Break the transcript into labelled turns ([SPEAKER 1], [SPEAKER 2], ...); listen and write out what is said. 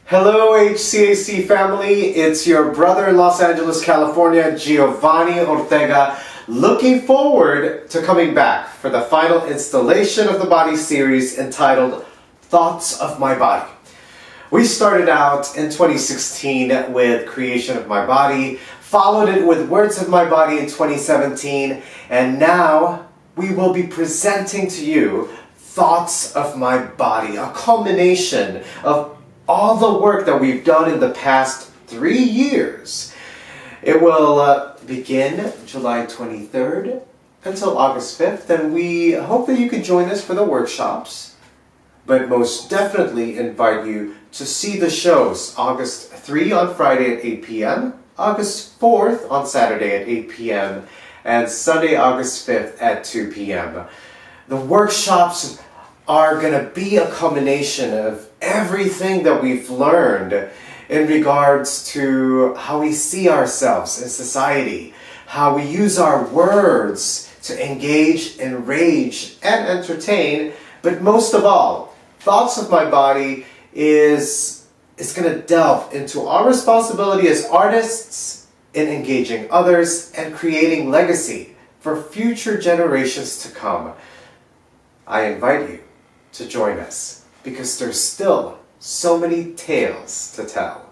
[SPEAKER 1] Hello HCAC family, it's your brother in Los Angeles, California, Giovanni Ortega, looking forward to coming back for the final installation of the body series entitled Thoughts of My Body. We started out in 2016 with Creation of My Body, followed it with Words of My Body in 2017, and now we will be presenting to you Thoughts of My Body, a culmination of all the work that we've done in the past 3 years. It will begin July 23rd until August 5th, and we hope that you can join us for the workshops, but most definitely invite you to see the shows August 3 on Friday at 8 p.m., August 4th on Saturday at 8 p.m., and Sunday, August 5th at 2 p.m. The workshops are going to be a culmination of everything that we've learned in regards to how we see ourselves in society, how we use our words to engage, enrage, and entertain, but most of all, Thoughts of My Body is going to delve into our responsibility as artists in engaging others and creating legacy for future generations to come. I invite you to join us because there's still so many tales to tell.